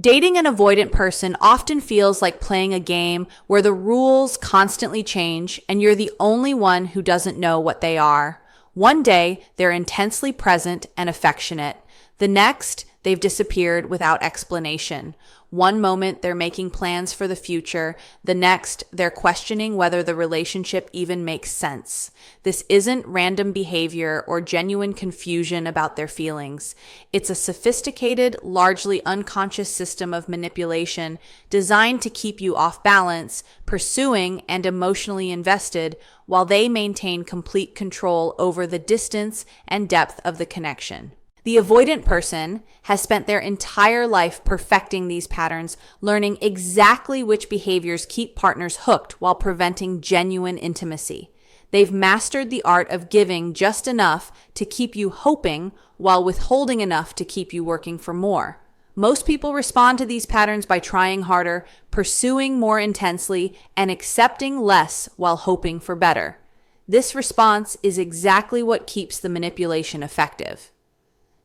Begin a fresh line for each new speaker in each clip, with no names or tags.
Dating an avoidant person often feels like playing a game where the rules constantly change and you're the only one who doesn't know what they are. One day, they're intensely present and affectionate. The next, they've disappeared without explanation. One moment, they're making plans for the future. The next, they're questioning whether the relationship even makes sense. This isn't random behavior or genuine confusion about their feelings. It's a sophisticated, largely unconscious system of manipulation designed to keep you off balance, pursuing and emotionally invested, while they maintain complete control over the distance and depth of the connection. The avoidant person has spent their entire life perfecting these patterns, learning exactly which behaviors keep partners hooked while preventing genuine intimacy. They've mastered the art of giving just enough to keep you hoping while withholding enough to keep you working for more. Most people respond to these patterns by trying harder, pursuing more intensely, and accepting less while hoping for better. This response is exactly what keeps the manipulation effective.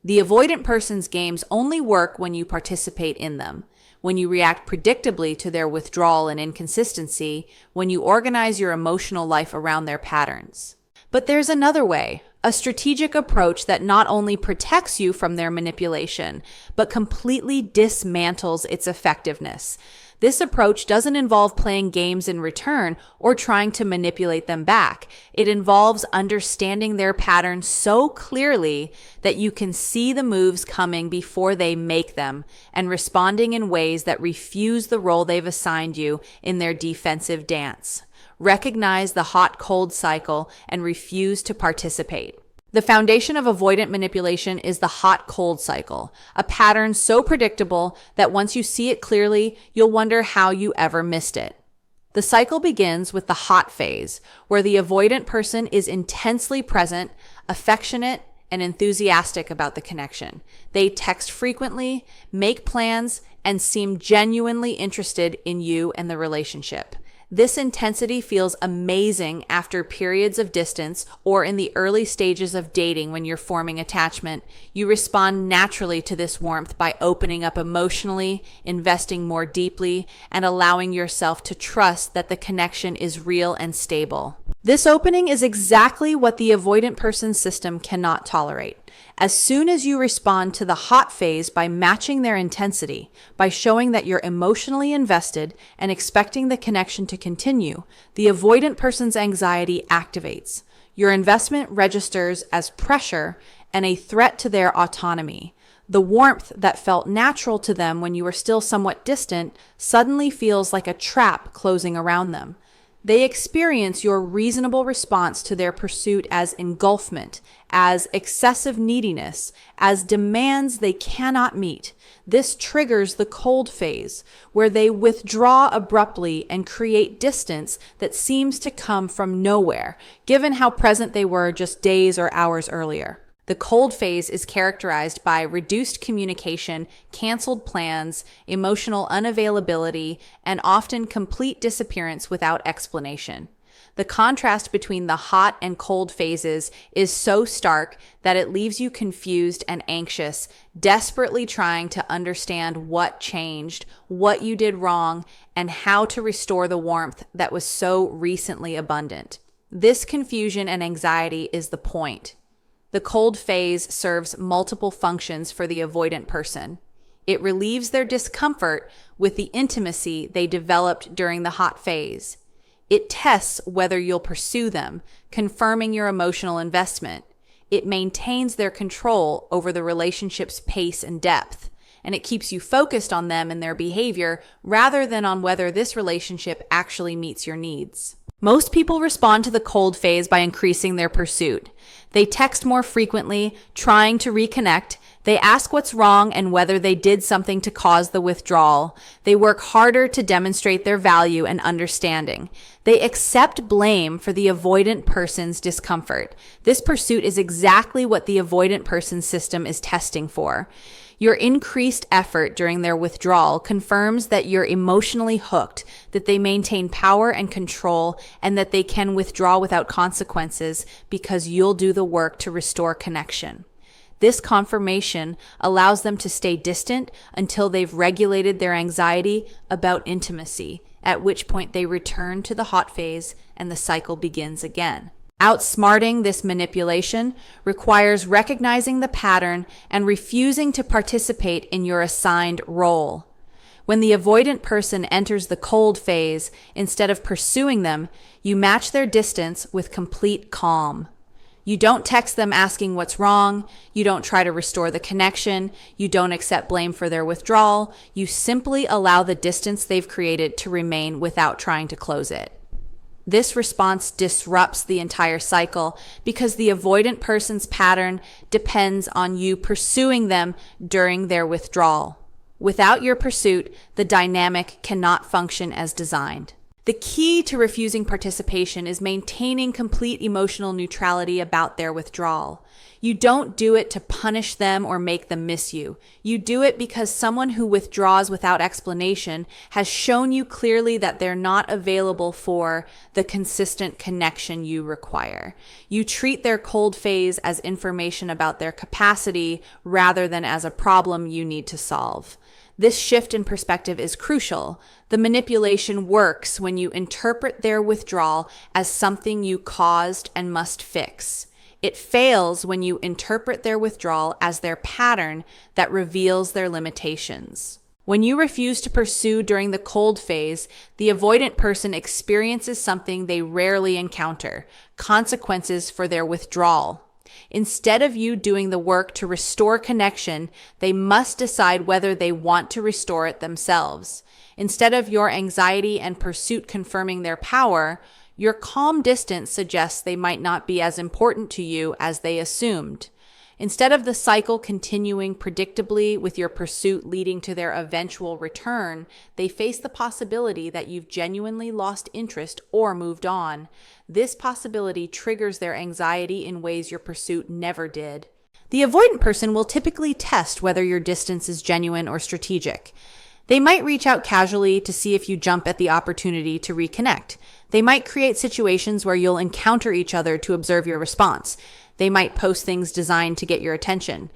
The avoidant person's games only work when you participate in them, when you react predictably to their withdrawal and inconsistency, when you organize your emotional life around their patterns. But there's another way, a strategic approach that not only protects you from their manipulation, but completely dismantles its effectiveness. This approach doesn't involve playing games in return or trying to manipulate them back. It involves understanding their patterns so clearly that you can see the moves coming before they make them and responding in ways that refuse the role they've assigned you in their defensive dance. Recognize the hot-cold cycle and refuse to participate. The foundation of avoidant manipulation is the hot-cold cycle, a pattern so predictable that once you see it clearly, you'll wonder how you ever missed it. The cycle begins with the hot phase, where the avoidant person is intensely present, affectionate, and enthusiastic about the connection. They text frequently, make plans, and seem genuinely interested in you and the relationship. This intensity feels amazing after periods of distance or in the early stages of dating when you're forming attachment. You respond naturally to this warmth by opening up emotionally, investing more deeply, and allowing yourself to trust that the connection is real and stable. This opening is exactly what the avoidant person's system cannot tolerate. As soon as you respond to the hot phase by matching their intensity, by showing that you're emotionally invested and expecting the connection to continue, the avoidant person's anxiety activates. Your investment registers as pressure and a threat to their autonomy. The warmth that felt natural to them when you were still somewhat distant suddenly feels like a trap closing around them. They experience your reasonable response to their pursuit as engulfment, as excessive neediness, as demands they cannot meet. This triggers the cold phase, where they withdraw abruptly and create distance that seems to come from nowhere, given how present they were just days or hours earlier. The cold phase is characterized by reduced communication, canceled plans, emotional unavailability, and often complete disappearance without explanation. The contrast between the hot and cold phases is so stark that it leaves you confused and anxious, desperately trying to understand what changed, what you did wrong, and how to restore the warmth that was so recently abundant. This confusion and anxiety is the point. The cold phase serves multiple functions for the avoidant person. It relieves their discomfort with the intimacy they developed during the hot phase. It tests whether you'll pursue them, confirming your emotional investment. It maintains their control over the relationship's pace and depth, and it keeps you focused on them and their behavior rather than on whether this relationship actually meets your needs. Most people respond to the cold phase by increasing their pursuit. They text more frequently, trying to reconnect. They ask what's wrong and whether they did something to cause the withdrawal. They work harder to demonstrate their value and understanding. They accept blame for the avoidant person's discomfort. This pursuit is exactly what the avoidant person's system is testing for. Your increased effort during their withdrawal confirms that you're emotionally hooked, that they maintain power and control, and that they can withdraw without consequences because you'll do the work to restore connection. This confirmation allows them to stay distant until they've regulated their anxiety about intimacy, at which point they return to the hot phase and the cycle begins again. Outsmarting this manipulation requires recognizing the pattern and refusing to participate in your assigned role. When the avoidant person enters the cold phase, instead of pursuing them, you match their distance with complete calm. You don't text them asking what's wrong. You don't try to restore the connection. You don't accept blame for their withdrawal. You simply allow the distance they've created to remain without trying to close it. This response disrupts the entire cycle because the avoidant person's pattern depends on you pursuing them during their withdrawal. Without your pursuit, the dynamic cannot function as designed. The key to refusing participation is maintaining complete emotional neutrality about their withdrawal. You don't do it to punish them or make them miss you. You do it because someone who withdraws without explanation has shown you clearly that they're not available for the consistent connection you require. You treat their cold phase as information about their capacity rather than as a problem you need to solve. This shift in perspective is crucial. The manipulation works when you interpret their withdrawal as something you caused and must fix. It fails when you interpret their withdrawal as their pattern that reveals their limitations. When you refuse to pursue during the cold phase, the avoidant person experiences something they rarely encounter: consequences for their withdrawal. Instead of you doing the work to restore connection, they must decide whether they want to restore it themselves. Instead of your anxiety and pursuit confirming their power, your calm distance suggests they might not be as important to you as they assumed. Instead of the cycle continuing predictably with your pursuit leading to their eventual return, they face the possibility that you've genuinely lost interest or moved on. This possibility triggers their anxiety in ways your pursuit never did. The avoidant person will typically test whether your distance is genuine or strategic. They might reach out casually to see if you jump at the opportunity to reconnect. They might create situations where you'll encounter each other to observe your response. They might post things designed to get your attention.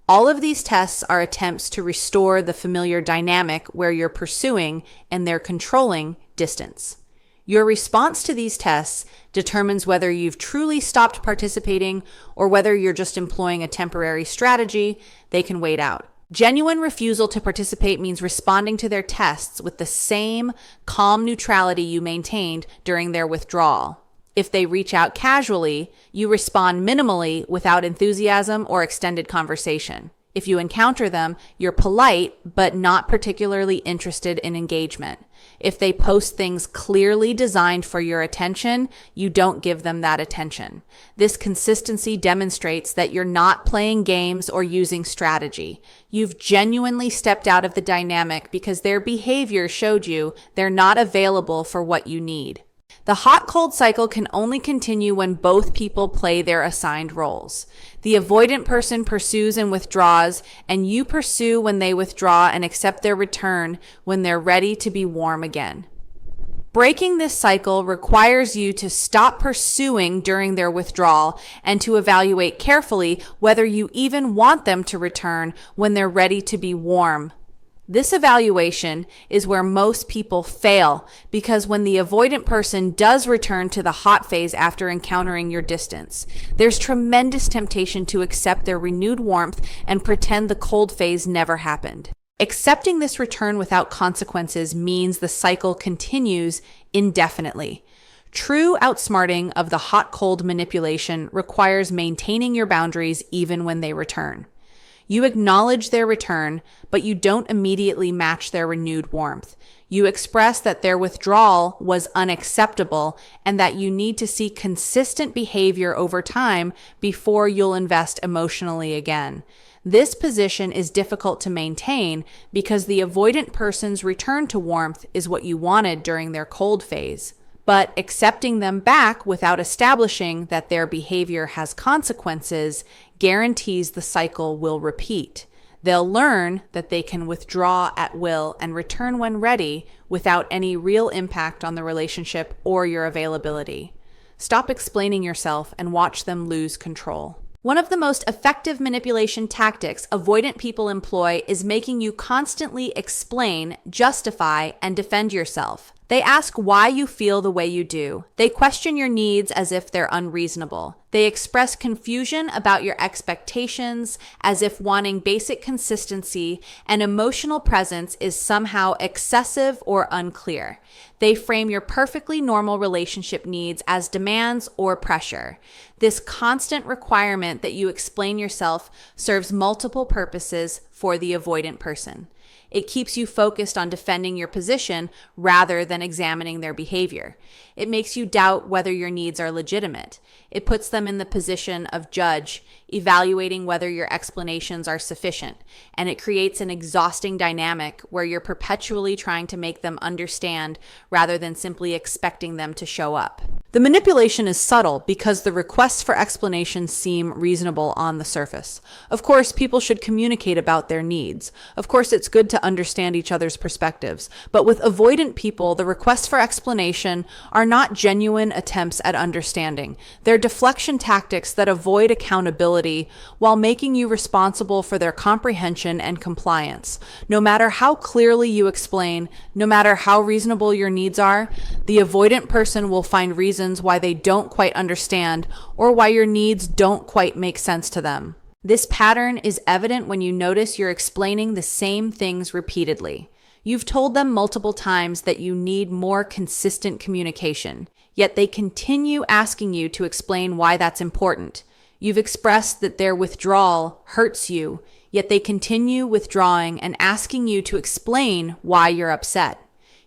All of these tests are attempts to restore the familiar dynamic where you're pursuing and they're controlling distance. Your response to these tests determines whether you've truly stopped participating or whether you're just employing a temporary strategy they can wait out. Genuine refusal to participate means responding to their tests with the same calm neutrality you maintained during their withdrawal. If they reach out casually, you respond minimally without enthusiasm or extended conversation. If you encounter them, you're polite but not particularly interested in engagement. If they post things clearly designed for your attention, you don't give them that attention. This consistency demonstrates that you're not playing games or using strategy. You've genuinely stepped out of the dynamic because their behavior showed you they're not available for what you need. The hot-cold cycle can only continue when both people play their assigned roles. The avoidant person pursues and withdraws, and you pursue when they withdraw and accept their return when they're ready to be warm again. Breaking this cycle requires you to stop pursuing during their withdrawal and to evaluate carefully whether you even want them to return when they're ready to be warm. This evaluation is where most people fail because when the avoidant person does return to the hot phase after encountering your distance, there's tremendous temptation to accept their renewed warmth and pretend the cold phase never happened. Accepting this return without consequences means the cycle continues indefinitely. True outsmarting of the hot-cold manipulation requires maintaining your boundaries even when they return. You acknowledge their return, but you don't immediately match their renewed warmth. You express that their withdrawal was unacceptable and that you need to see consistent behavior over time before you'll invest emotionally again. This position is difficult to maintain because the avoidant person's return to warmth is what you wanted during their cold phase. But accepting them back without establishing that their behavior has consequences guarantees the cycle will repeat. They'll learn that they can withdraw at will and return when ready without any real impact on the relationship or your availability. Stop explaining yourself and watch them lose control. One of the most effective manipulation tactics avoidant people employ is making you constantly explain, justify, and defend yourself. They ask why you feel the way you do. They question your needs as if they're unreasonable. They express confusion about your expectations as if wanting basic consistency and emotional presence is somehow excessive or unclear. They frame your perfectly normal relationship needs as demands or pressure. This constant requirement that you explain yourself serves multiple purposes for the avoidant person. It keeps you focused on defending your position rather than examining their behavior. It makes you doubt whether your needs are legitimate. It puts them in the position of judge, evaluating whether your explanations are sufficient. And it creates an exhausting dynamic where you're perpetually trying to make them understand rather than simply expecting them to show up. The manipulation is subtle because the requests for explanations seem reasonable on the surface. Of course, people should communicate about their needs. Of course, it's good to understand each other's perspectives. But with avoidant people, the requests for explanation are not genuine attempts at understanding. They're deflection tactics that avoid accountability while making you responsible for their comprehension and compliance. No matter how clearly you explain, no matter how reasonable your needs are, the avoidant person will find reasons why they don't quite understand or why your needs don't quite make sense to them. This pattern is evident when you notice you're explaining the same things repeatedly. You've told them multiple times that you need more consistent communication, yet they continue asking you to explain why that's important. You've expressed that their withdrawal hurts you, yet they continue withdrawing and asking you to explain why you're upset.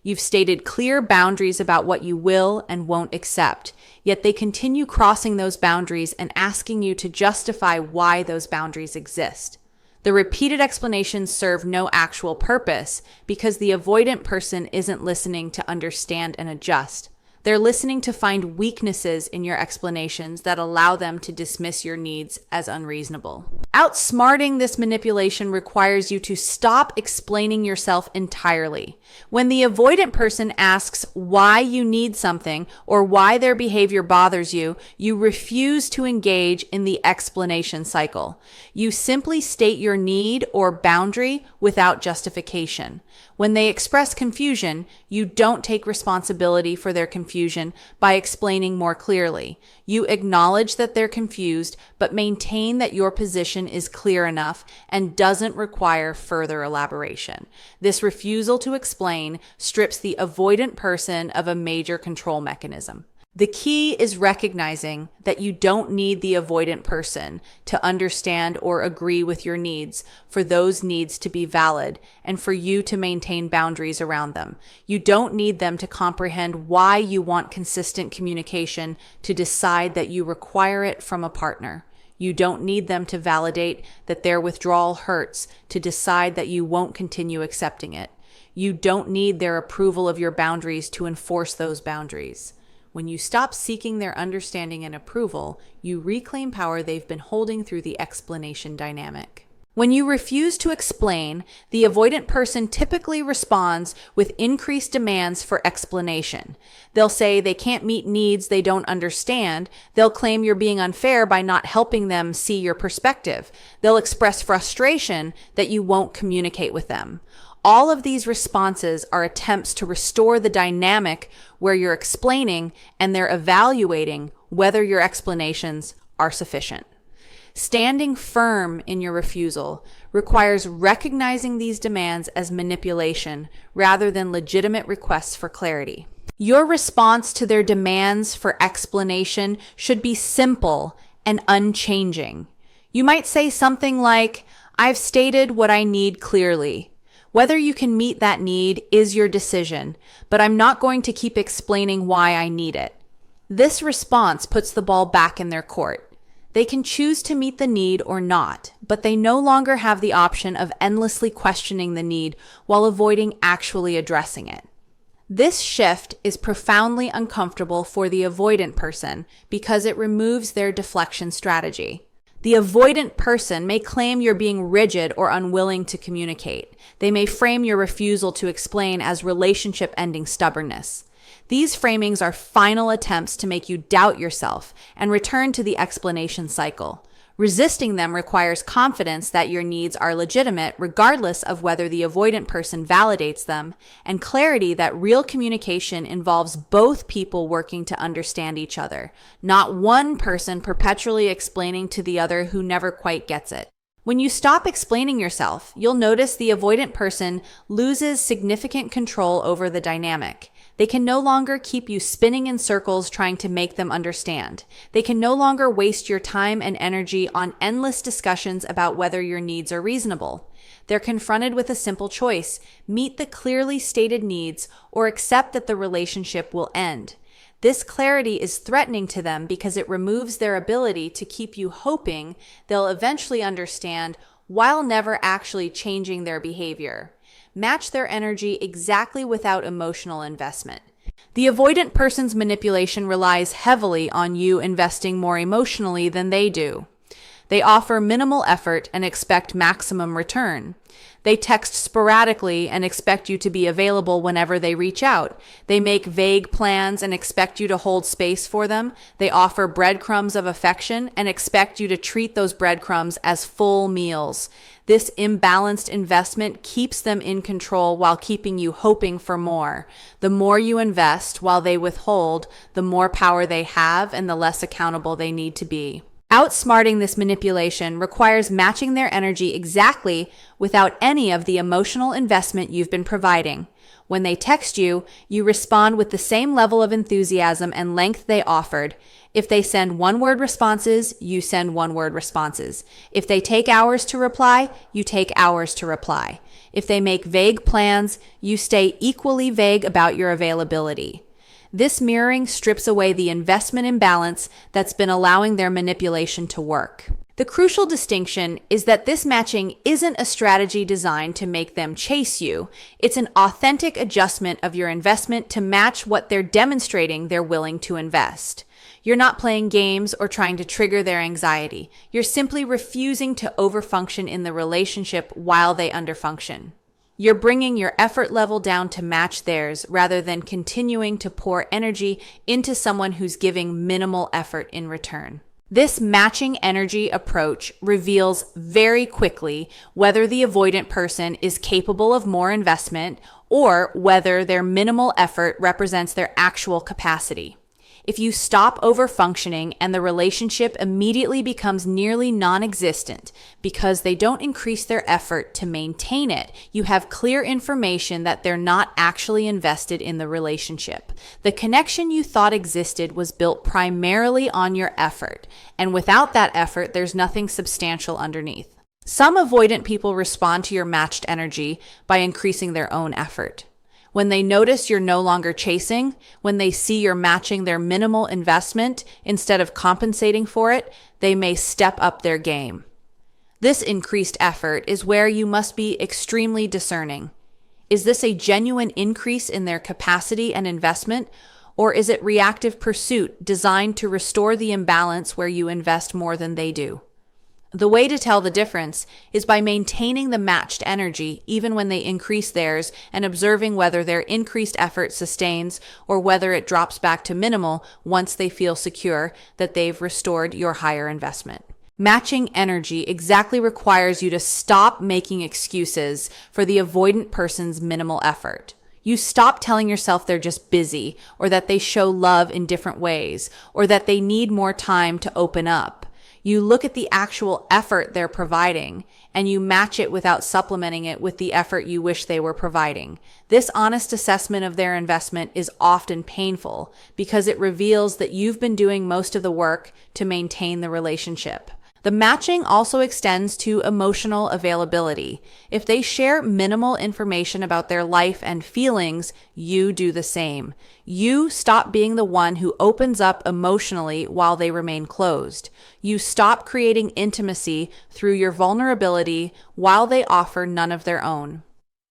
You've stated clear boundaries about what you will and won't accept, yet they continue crossing those boundaries and asking you to justify why those boundaries exist. The repeated explanations serve no actual purpose because the avoidant person isn't listening to understand and adjust. They're listening to find weaknesses in your explanations that allow them to dismiss your needs as unreasonable. Outsmarting this manipulation requires you to stop explaining yourself entirely. When the avoidant person asks why you need something or why their behavior bothers you, you refuse to engage in the explanation cycle. You simply state your need or boundary without justification. When they express confusion, you don't take responsibility for their confusion by explaining more clearly. You acknowledge that they're confused, but maintain that your position is clear enough and doesn't require further elaboration. This refusal to explain strips the avoidant person of a major control mechanism. The key is recognizing that you don't need the avoidant person to understand or agree with your needs for those needs to be valid and for you to maintain boundaries around them. You don't need them to comprehend why you want consistent communication to decide that you require it from a partner. You don't need them to validate that their withdrawal hurts to decide that you won't continue accepting it. You don't need their approval of your boundaries to enforce those boundaries. When you stop seeking their understanding and approval, you reclaim power they've been holding through the explanation dynamic. When you refuse to explain, the avoidant person typically responds with increased demands for explanation. They'll say they can't meet needs they don't understand. They'll claim you're being unfair by not helping them see your perspective. They'll express frustration that you won't communicate with them. All of these responses are attempts to restore the dynamic where you're explaining and they're evaluating whether your explanations are sufficient. Standing firm in your refusal requires recognizing these demands as manipulation rather than legitimate requests for clarity. Your response to their demands for explanation should be simple and unchanging. You might say something like, "I've stated what I need clearly. Whether you can meet that need is your decision, but I'm not going to keep explaining why I need it." This response puts the ball back in their court. They can choose to meet the need or not, but they no longer have the option of endlessly questioning the need while avoiding actually addressing it. This shift is profoundly uncomfortable for the avoidant person because it removes their deflection strategy. The avoidant person may claim you're being rigid or unwilling to communicate. They may frame your refusal to explain as relationship-ending stubbornness. These framings are final attempts to make you doubt yourself and return to the explanation cycle. Resisting them requires confidence that your needs are legitimate, regardless of whether the avoidant person validates them, and clarity that real communication involves both people working to understand each other, not one person perpetually explaining to the other who never quite gets it. When you stop explaining yourself, you'll notice the avoidant person loses significant control over the dynamic. They can no longer keep you spinning in circles trying to make them understand. They can no longer waste your time and energy on endless discussions about whether your needs are reasonable. They're confronted with a simple choice: meet the clearly stated needs or accept that the relationship will end. This clarity is threatening to them because it removes their ability to keep you hoping they'll eventually understand while never actually changing their behavior. Match their energy exactly without emotional investment. The avoidant person's manipulation relies heavily on you investing more emotionally than they do. They offer minimal effort and expect maximum return. They text sporadically and expect you to be available whenever they reach out. They make vague plans and expect you to hold space for them. They offer breadcrumbs of affection and expect you to treat those breadcrumbs as full meals. This imbalanced investment keeps them in control while keeping you hoping for more. The more you invest while they withhold, the more power they have and the less accountable they need to be. Outsmarting this manipulation requires matching their energy exactly without any of the emotional investment you've been providing. When they text you, you respond with the same level of enthusiasm and length they offered. If they send one-word responses, you send one-word responses. If they take hours to reply, you take hours to reply. If they make vague plans, you stay equally vague about your availability. This mirroring strips away the investment imbalance that's been allowing their manipulation to work. The crucial distinction is that this matching isn't a strategy designed to make them chase you. It's an authentic adjustment of your investment to match what they're demonstrating they're willing to invest. You're not playing games or trying to trigger their anxiety. You're simply refusing to overfunction in the relationship while they underfunction. You're bringing your effort level down to match theirs rather than continuing to pour energy into someone who's giving minimal effort in return. This matching energy approach reveals very quickly whether the avoidant person is capable of more investment or whether their minimal effort represents their actual capacity. If you stop overfunctioning and the relationship immediately becomes nearly non-existent because they don't increase their effort to maintain it, you have clear information that they're not actually invested in the relationship. The connection you thought existed was built primarily on your effort, and without that effort, there's nothing substantial underneath. Some avoidant people respond to your matched energy by increasing their own effort. When they notice you're no longer chasing, when they see you're matching their minimal investment instead of compensating for it, they may step up their game. This increased effort is where you must be extremely discerning. Is this a genuine increase in their capacity and investment, or is it reactive pursuit designed to restore the imbalance where you invest more than they do? The way to tell the difference is by maintaining the matched energy even when they increase theirs and observing whether their increased effort sustains or whether it drops back to minimal once they feel secure that they've restored your higher investment. Matching energy exactly requires you to stop making excuses for the avoidant person's minimal effort. You stop telling yourself they're just busy, or that they show love in different ways, or that they need more time to open up. You look at the actual effort they're providing, and you match it without supplementing it with the effort you wish they were providing. This honest assessment of their investment is often painful because it reveals that you've been doing most of the work to maintain the relationship. The matching also extends to emotional availability. If they share minimal information about their life and feelings, you do the same. You stop being the one who opens up emotionally while they remain closed. You stop creating intimacy through your vulnerability while they offer none of their own.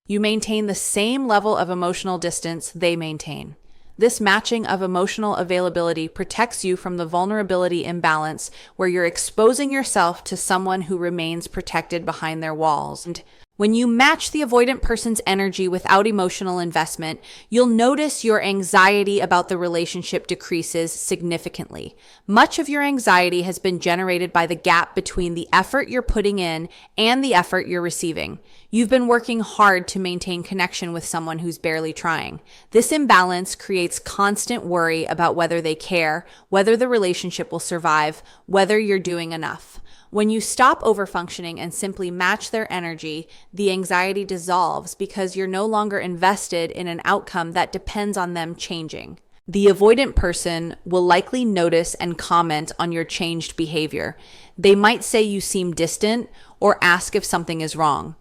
You maintain the same level of emotional distance they maintain. This matching of emotional availability protects you from the vulnerability imbalance where you're exposing yourself to someone who remains protected behind their walls. And When you match the avoidant person's energy without emotional investment, you'll notice your anxiety about the relationship decreases significantly. Much of your anxiety has been generated by the gap between the effort you're putting in and the effort you're receiving. You've been working hard to maintain connection with someone who's barely trying. This imbalance creates constant worry about whether they care, whether the relationship will survive, whether you're doing enough. When you stop overfunctioning and simply match their energy, the anxiety dissolves because you're no longer invested in an outcome that depends on them changing. The avoidant person will likely notice and comment on your changed behavior. They might say you seem distant or ask if something is wrong.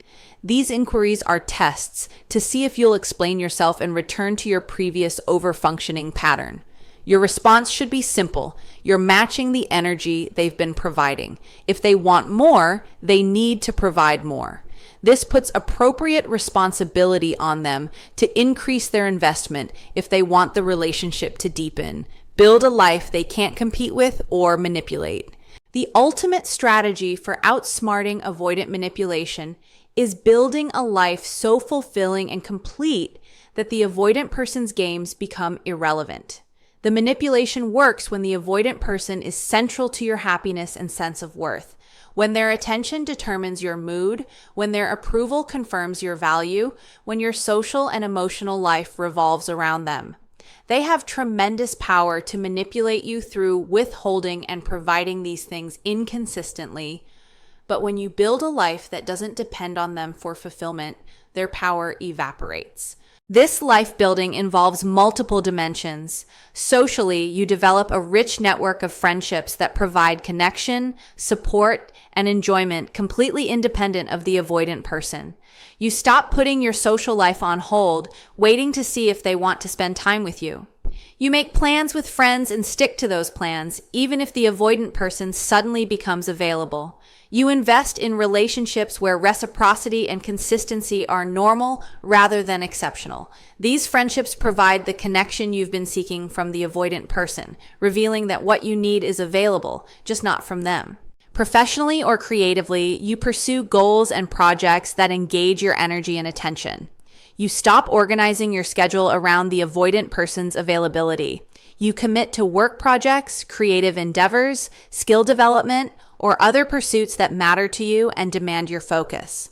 These inquiries are tests to see if you'll explain yourself and return to your previous overfunctioning pattern. Your response should be simple. You're matching the energy they've been providing. If they want more, they need to provide more. This puts appropriate responsibility on them to increase their investment if they want the relationship to deepen. Build a life they can't compete with or manipulate. The ultimate strategy for outsmarting avoidant manipulation is building a life so fulfilling and complete that the avoidant person's games become irrelevant. The manipulation works when the avoidant person is central to your happiness and sense of worth, when their attention determines your mood, when their approval confirms your value, when your social and emotional life revolves around them. They have tremendous power to manipulate you through withholding and providing these things inconsistently, but when you build a life that doesn't depend on them for fulfillment, their power evaporates. This life building involves multiple dimensions. Socially, you develop a rich network of friendships that provide connection, support, and enjoyment completely independent of the avoidant person. You stop putting your social life on hold, waiting to see if they want to spend time with you. You make plans with friends and stick to those plans, even if the avoidant person suddenly becomes available. You invest in relationships where reciprocity and consistency are normal rather than exceptional. These friendships provide the connection you've been seeking from the avoidant person, revealing that what you need is available, just not from them. Professionally or creatively, you pursue goals and projects that engage your energy and attention. You stop organizing your schedule around the avoidant person's availability. You commit to work projects, creative endeavors, skill development, or other pursuits that matter to you and demand your focus.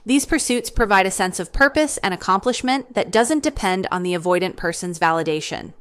These pursuits provide a sense of purpose and accomplishment that doesn't depend on the avoidant person's validation.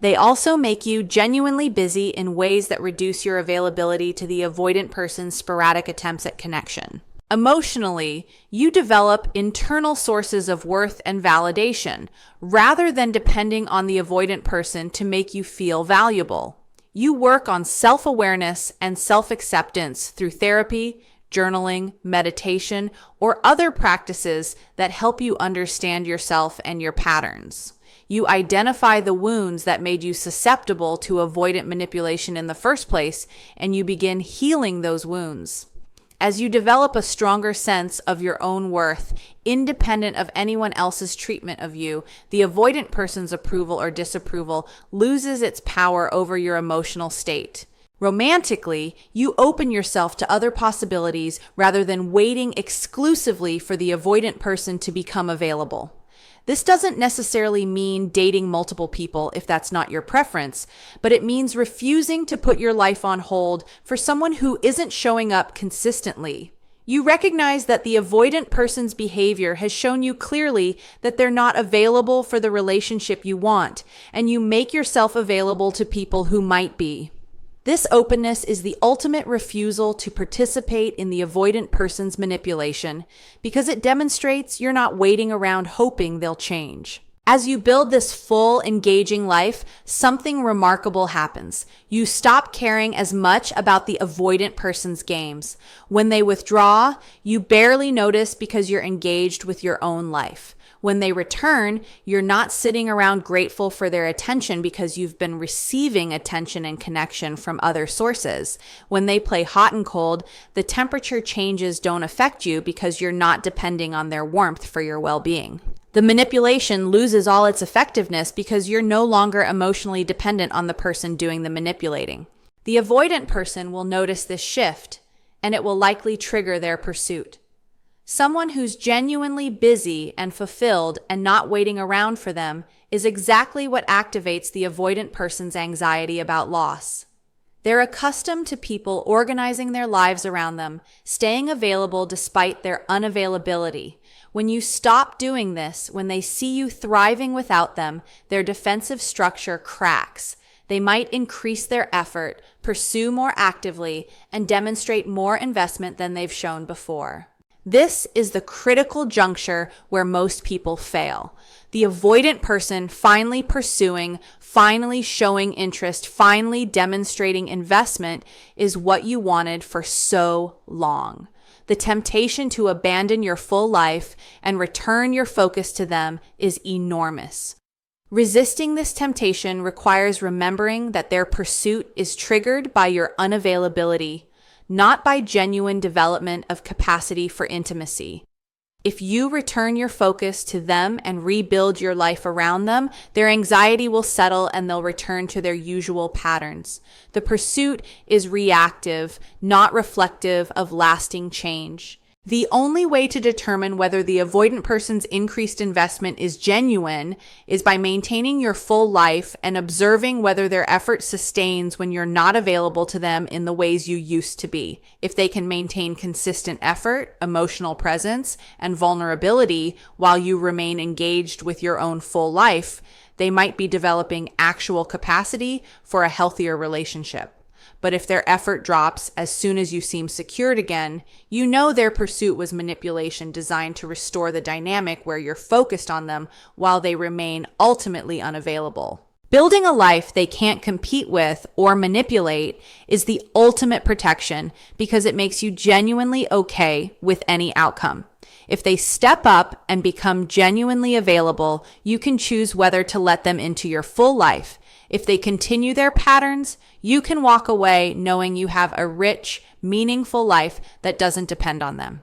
They also make you genuinely busy in ways that reduce your availability to the avoidant person's sporadic attempts at connection. Emotionally, you develop internal sources of worth and validation rather than depending on the avoidant person to make you feel valuable. You work on self-awareness and self-acceptance through therapy, journaling, meditation, or other practices that help you understand yourself and your patterns. You identify the wounds that made you susceptible to avoidant manipulation in the first place, and you begin healing those wounds. As you develop a stronger sense of your own worth, independent of anyone else's treatment of you, the avoidant person's approval or disapproval loses its power over your emotional state. Romantically, you open yourself to other possibilities rather than waiting exclusively for the avoidant person to become available. This doesn't necessarily mean dating multiple people if that's not your preference, but it means refusing to put your life on hold for someone who isn't showing up consistently. You recognize that the avoidant person's behavior has shown you clearly that they're not available for the relationship you want, and you make yourself available to people who might be. This openness is the ultimate refusal to participate in the avoidant person's manipulation because it demonstrates you're not waiting around hoping they'll change. As you build this full, engaging life, something remarkable happens. You stop caring as much about the avoidant person's games. When they withdraw, you barely notice because you're engaged with your own life. When they return, you're not sitting around grateful for their attention because you've been receiving attention and connection from other sources. When they play hot and cold, the temperature changes don't affect you because you're not depending on their warmth for your well-being. The manipulation loses all its effectiveness because you're no longer emotionally dependent on the person doing the manipulating. The avoidant person will notice this shift, and it will likely trigger their pursuit. Someone who's genuinely busy and fulfilled and not waiting around for them is exactly what activates the avoidant person's anxiety about loss. They're accustomed to people organizing their lives around them, staying available despite their unavailability. When you stop doing this, when they see you thriving without them, their defensive structure cracks. They might increase their effort, pursue more actively, and demonstrate more investment than they've shown before. This is the critical juncture where most people fail. The avoidant person finally pursuing, finally showing interest, finally demonstrating investment is what you wanted for so long. The temptation to abandon your full life and return your focus to them is enormous. Resisting this temptation requires remembering that their pursuit is triggered by your unavailability, not by genuine development of capacity for intimacy. If you return your focus to them and rebuild your life around them, their anxiety will settle and they'll return to their usual patterns. The pursuit is reactive, not reflective of lasting change. The only way to determine whether the avoidant person's increased investment is genuine is by maintaining your full life and observing whether their effort sustains when you're not available to them in the ways you used to be. If they can maintain consistent effort, emotional presence, and vulnerability while you remain engaged with your own full life, they might be developing actual capacity for a healthier relationship. But if their effort drops as soon as you seem secured again, you know their pursuit was manipulation designed to restore the dynamic where you're focused on them while they remain ultimately unavailable. Building a life they can't compete with or manipulate is the ultimate protection because it makes you genuinely okay with any outcome. If they step up and become genuinely available, you can choose whether to let them into your full life. If they continue their patterns, you can walk away knowing you have a rich, meaningful life that doesn't depend on them.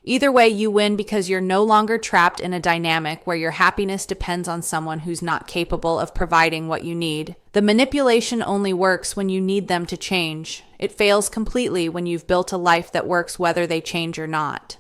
Either way, you win because you're no longer trapped in a dynamic where your happiness depends on someone who's not capable of providing what you need. The manipulation only works when you need them to change. It fails completely when you've built a life that works whether they change or not.